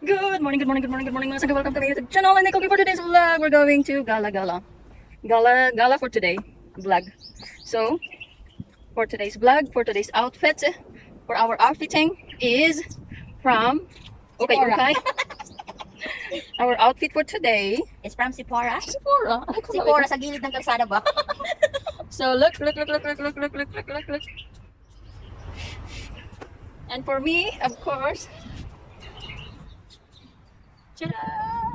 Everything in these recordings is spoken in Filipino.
Good morning, mga sangka. Welcome to my YouTube channel. And for today's vlog, we're going to Gala for today vlog. So, for today's vlog, for today's outfit, for our outfitting is from okay. Our outfit for today It's from Sephora. Sephora. Sephora sa gilid ng kalsada ba? So look. And for me, of course,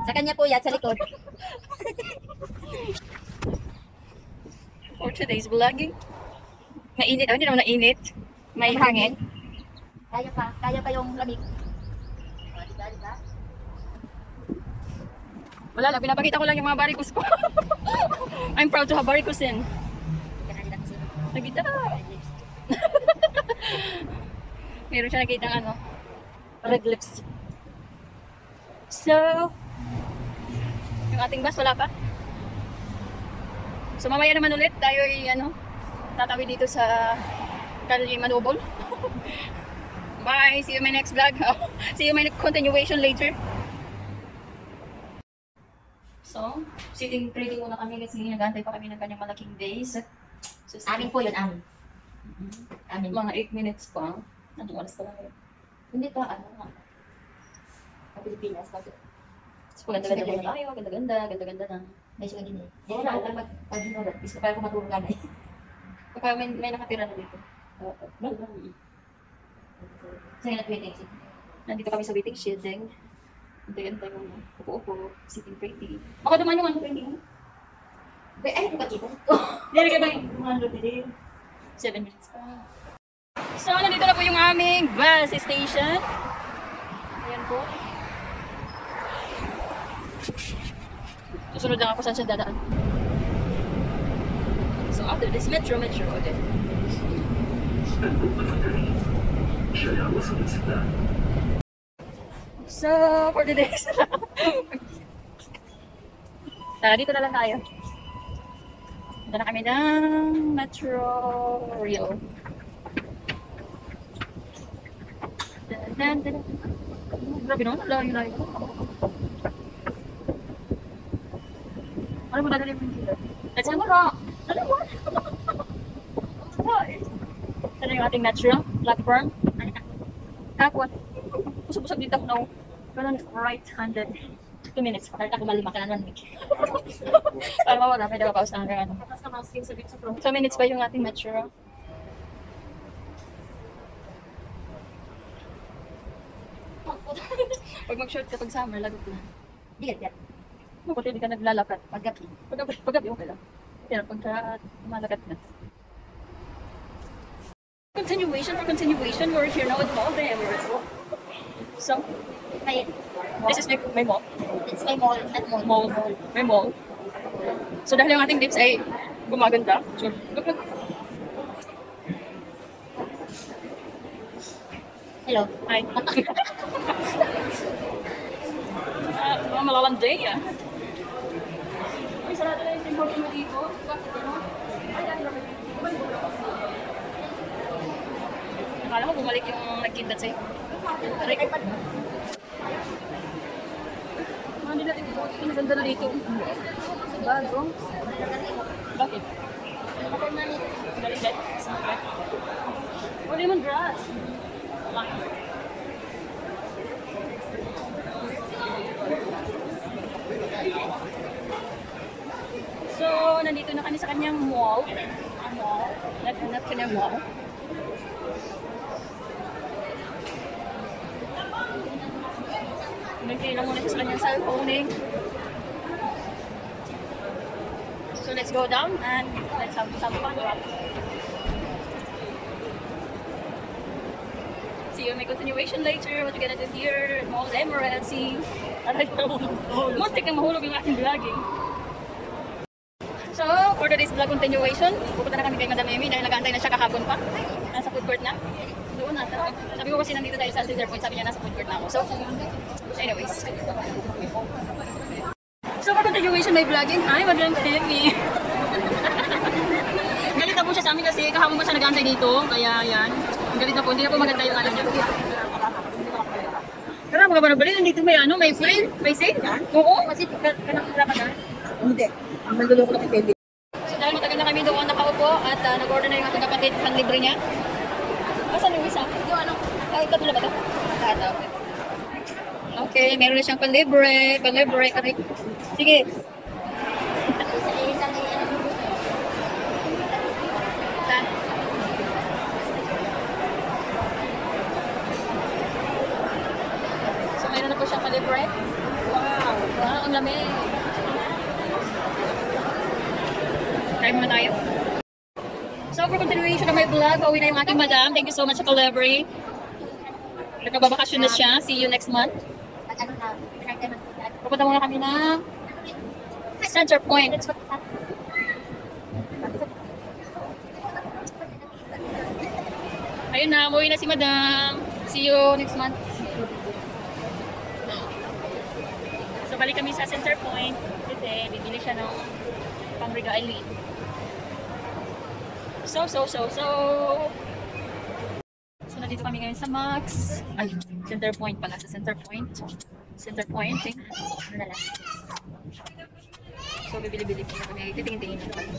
Sa kanya po yan, sa likod. for today's vlogging, mainit. Hindi naman nainit. May hangin. Kaya pa yung lamig. O, diba? Wala lang, pinapakita ko lang yung mga varicose ko. I'm proud to have varicose in. Nakita. Meron siya nakita red lips. So, yung ating bus wala pa. So mamaya naman ulit tayo tatawid dito sa Kalye Manobol. Bye! See you in my next vlog. See you in my continuation later. So, sitting pretty muna kami kasi nag-aantay pa kami ng kanyang malaking days. So, Amin po yun, amin. Amin. Mga 8 minutes pa. Anong oras pa lang yun? Hindi pa, sa Pilipinas. So, ganda-ganda muna tayo. Ganda-ganda na. May suwa din eh. Hindi na ako pag-inulat. Gusto pa ako matulog na eh. Pagka may nakatira na dito. Saan nga nag-waiting siya? Nandito kami sa waiting shed. Antay-antay muna. Upo-upo. Sitting pretty. Baka duman yung pretty mo. Ay, hindi ba kita? Hindi ka ba yung pretty? 7 minutes pa. So, nandito na po yung aming bus station. Ayan po. Susunod lang ako saan siya dadaan. So, after this metro, okay. So, for today's dito na lang tayo. Punta na kami ng Metro Rail. Grabe naman, layo. Ano mo dadali mo yung sila? Let's go! Ano mo? Ano yung ating Metro platform? What? Busog-busog dito ako na right-handed. 2 minutes. Kahit ako malima ka na naman. Para mawala, pwede ka pause na hanggang 2 minutes pa yung ating Metro. Pag mag-short kapag summer, lagot na. Digat. Mabuti hindi ka naglalakad. Paggabi. Paggabi, okay lang. Pero pagka malakad na. Continuation, we're here now at Mall of Emirates. So, this is my mall. It's my mall, not mall. My mall. So, dahil yung ating lips ay gumaganda. So, look. Hello. Hi. Malalanday ah. Ay, sarado na yung timber mo dito. Akala mo bumalik yung nagkindat sa'yo. Hindi natin ito. Ang ganda na dito. Bago. Bakit? Galing. Wala naman grass. So, nandito na kami sa kanyang mall. Naghanap ka ng mall. Nagkailan muna siya sa kanyang cellphone. So, let's go down and let's have some fun. See you in my continuation later. What we're gonna do here at Mall of Emirates. See, muntik na mahulog yung ating vlogging. So, for today's vlog continuation, pupunta na kami kay Madam Amy dahil nag-aantay na siya kahapon pa. Nasa food court na. Doon na. Sabi ko kasi nandito tayo sa Cedar Point. Sabi niya nasa food court na ako. So, anyways. So, for continuation my vlogging, hi Madam Amy. Galit na po siya sa amin kasi kahapon pa siya nag-aantay dito. Kaya yan. Galit na po. Hindi na po maganda yung alam niya. mga barabali, nandito may ano, may free, may sale. Oo. Kasi kanang Ramadan. Hindi. Ang manluloko na kasi. So dahil matagal na kami doon nakaupo at nag-order na yung ating kapatid ng libre niya. Asan yung isa? Yung ano? Ay, tatlo ba ito? Tata, okay. Okay, meron na siyang panlibre. Panlibre. Sige. Isang So meron na po siyang panlibre. Wow. Wow, ang lamig. Try muna tayo. So for continuation of my vlog, pauwi na yung aking madam. Thank you so much sa library. Nagkababakasyon na siya. See you next month. ano na, Pupunta muna kami ng Center Point. Ayun na, umuwi na si madam. See you next month. So balik kami sa Center Point kasi bibili siya ng pang-regalo. So nandito kami ngayon sa Max. Ay, Center Point pala. Sa Center Point. Center Point, eh. ano na lang. So, bibili-bili po kami. Titingin-tingin na kami.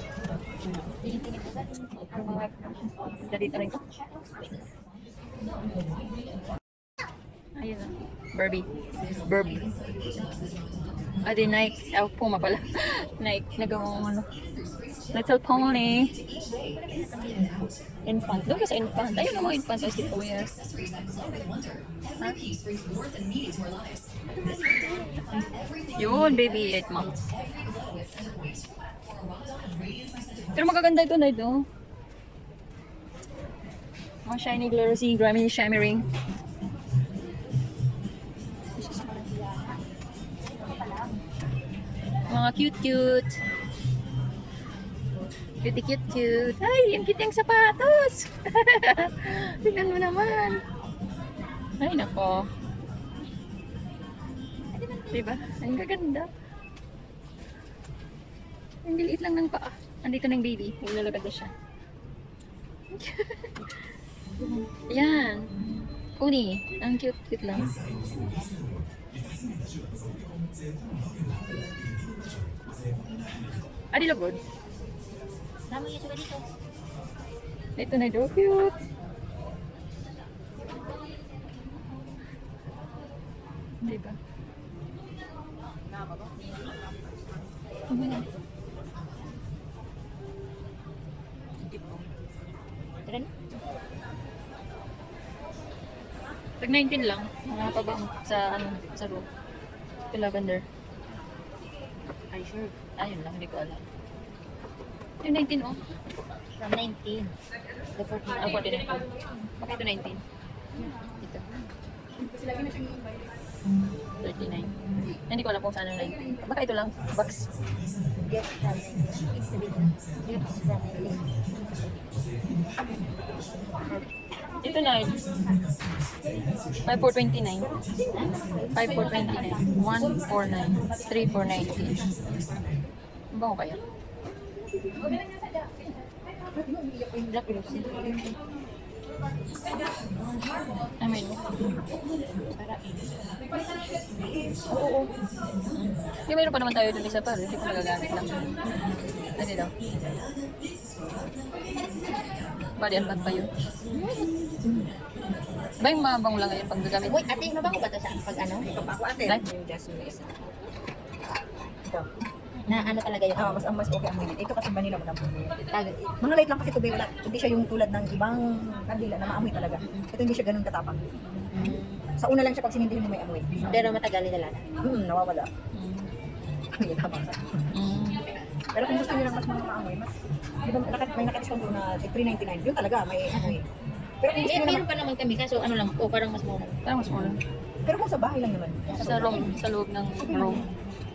Ang mga dito rin ko. Ayun na. Barbie. Di Nike. Puma pala. Nike. Nagawang ano. Little Pony. Infant. Doon ka sa infant. Ayun ang mga infant. Ay, si Kuya. Huh? Yun, baby. 8 months. Pero magaganda ito na ito. Mga shiny, glossy, grimy, shimmering. Mga cute. Cute. Ay, ang cute yung sapatos. Tingnan mo naman. Ay, nako. Diba? Ang gaganda. Ang liit lang ng paa. Andito na yung baby. Ilalagad na siya. Yan. Pony. Ang cute lang. Adi lagod. Dami yung suga dito. Ito na daw. Cute. Diba? Tara na. Tag 19 lang. Mga pabang sa ano, sa room. Ito lavender. Ay, sure. Ayun lang, hindi ko alam. Yung 19 oh. From 19. The 14. 49. Bakit ito 19? Ito. 39. Hindi ko alam kung saan yung 19. Baka ito lang. Box. Yes, from 19. It's the big one. Yes, from 19. Ito na. 5429. 5429. 149. 3490. Ang bango kaya? Black rose. I mean, Oo. yung mayroon pa naman tayo dun isa pa. Hindi ko nagagamit lang. Ano daw? Body and bag pa yun. Ba yung mabang lang ngayon pag gagamit? Wait, ate, mabango ba ito sa pag ano? Ako ate. Like? Yung jasmine isa. Ito. Na ano talaga yun? Mas okay ang minute. Ito kasi vanilla mo lang. Tag- Mga light lang kasi ito, wala. Hindi siya yung tulad ng ibang kandila na maamoy talaga. Ito hindi siya ganun katapang. Sa una lang siya pag sinindi hindi may amoy. Pero matagal nila na. Nawawala. Mm. Ang tama. Pero kung gusto niyo lang mas mga maamoy, mas di ba may naka-discount doon na 399. Yun talaga may amoy. Pero kung gusto niyo Meron naman, pa naman kami, kaso ano lang, parang mas mura. Parang mas mura. pero kung sa bahay lang naman. Sa room, sa loob ng room.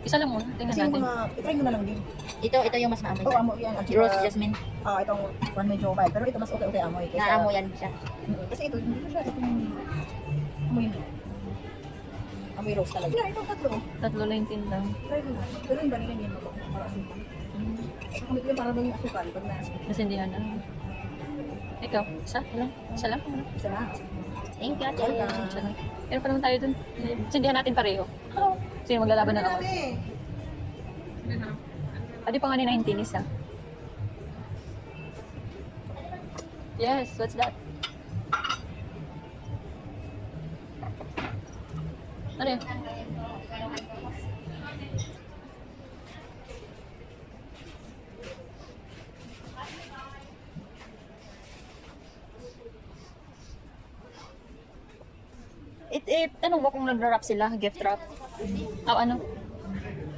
Isa lang muna, tingnan Kasi yung natin. mga, itry mo na lang din. Ito yung mas maamoy. Oo, amoy yan. At Rose jasmine. itong one medyo mild. Pero ito mas okay amoy. Kaysa, Naamoyan siya. Kasi ito, hindi ko siya. Ito yung amoy mo. Amoy rose talaga. Yeah, itong tatlo. 319 lang. Try mo na. Pero yung vanilla niya mo para asukal. Kami ko yung parang yung asukal. Pag na Nasindihan na. Ikaw, isa lang? Isa lang? isa na. Thank you, ate. Meron pa naman tayo dun. Sindihan natin pareho. Sino maglalaban na ako? Adi pa nga ni 19 isa. Yes, what's that? Ano yun? Tanong mo kung nagra-wrap sila, gift wrap. Ano?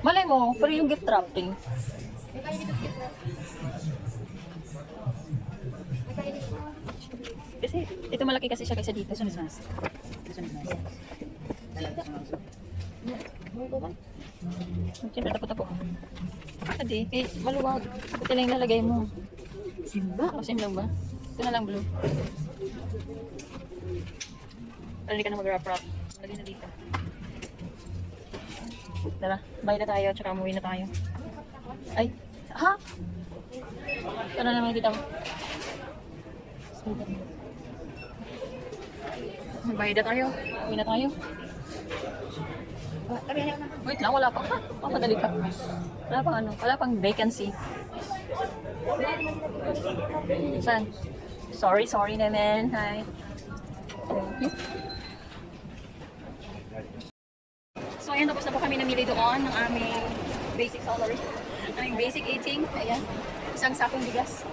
Malay mo, free yung gift wrapping. Kasi, ito malaki kasi siya kaysa dito. Sunas-nas. Siyempre, tapo-tapo. Adi, maluwag. Ito lang yung lalagay mo. Simba? O, sim lang ba? Ito na lang blue. Para hindi ka na mag-wrap-wrap. Lagay na dito. Tara, bayad na tayo, tsaka umuwi na tayo. Ay, ha? Tara naman kita mo. Bayad na tayo. Umuwi na tayo. Wait lang, wala pa. Ha? Papadali ka. Wala pang ano, wala pang vacancy. Saan? Sorry naman. Hi. Okay. So ayan, tapos na po kami namili doon ng aming basic salary. Aming basic eating. Ayan. Isang sakong bigas.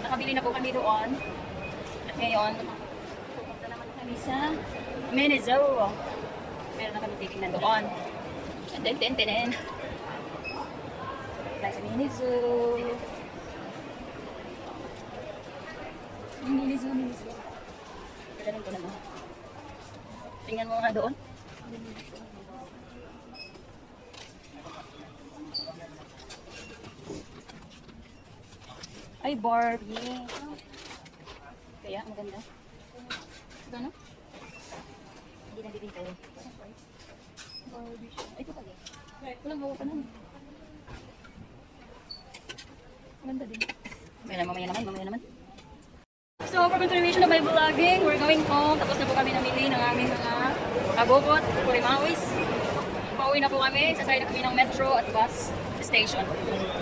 Nakabili na po kami doon. At ngayon, pupunta naman kami sa Minizo. Meron na kami tiking na doon. And then. Tayo sa Minizo. Minizo. Pagdating ko naman. Tingnan mo nga doon. Ay, Barbie. Kaya, maganda. Gano? Hindi na bibintay. Barbie. Ay, ito pala. Walang gawa pa naman. Maganda din. Mamaya naman. So, for continuation of my vlogging, we're going home. Tapos na po kami namili ng aming mga abobot, kurimawis. Pauwi na po kami. Sasakay na kami ng metro at bus station.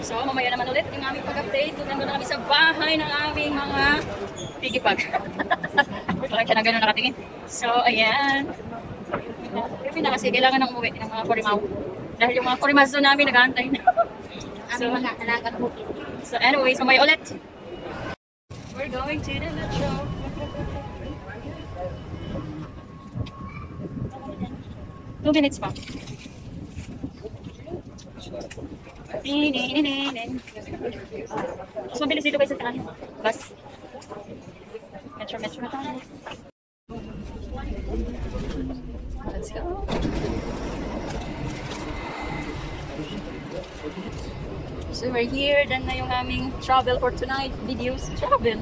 So, mamaya naman ulit yung aming pag-update. Nandun na kami sa bahay ng aming mga pigipag. Parang siya na gano'n nakatingin. So, ayan. Kasi na kasi kailangan ng umuwi ng mga kurimaw. Dahil yung mga kurimazo namin nag-aantay na. Aming mga alagang bukid. So, anyways, mamaya ulit. We're going to the metro. 2 minutes pa. Mas mabilis dito kayo sa bus. Metro na tayo. Let's go. So we're here. Done na yung aming travel for tonight. Videos. Travel.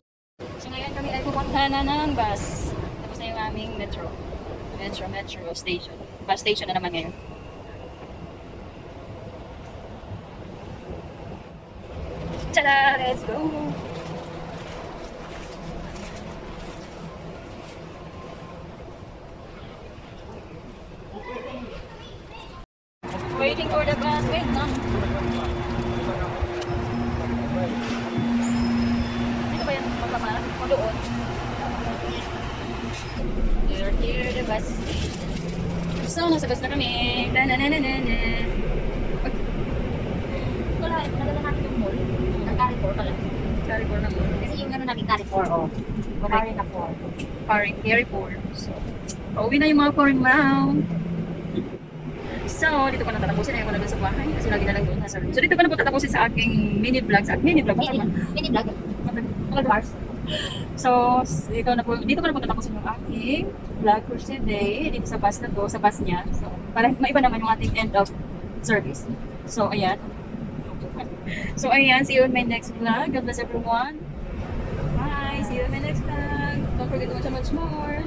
So ngayon kami ay pupunta na ng bus. Tapos na yung aming metro station. Bus station na naman ngayon. Tada! Let's go! Waiting for the bus. Wait lang. Dito ba yan? Magpapala? O doon? Here, the bus. So, nasa bus na kami. Ta-na-na-na-na-na. Wala, nadala natin yung mall. Ang Carrefour pala. Carrefour na mall. Kasi yung ano namin Carrefour, oh. Carrefour na po. Carrefour. So, pauwi na yung mga Portimao. So, dito ko na tatapusin. Ayaw ko na dun sa bahay. Kasi lagi na lang doon nasa room. So, dito ko na po tatapusin sa aking mini vlog. Mini vlog. Mga bars. So, dito ko na po tatapusin yung aking vlog for today. Dito sa bus na to, sa bus niya. So, para maiba naman yung ating end of service. So, ayan. See you in my next vlog. God bless everyone. Bye. See you in my next vlog. Don't forget to watch much more.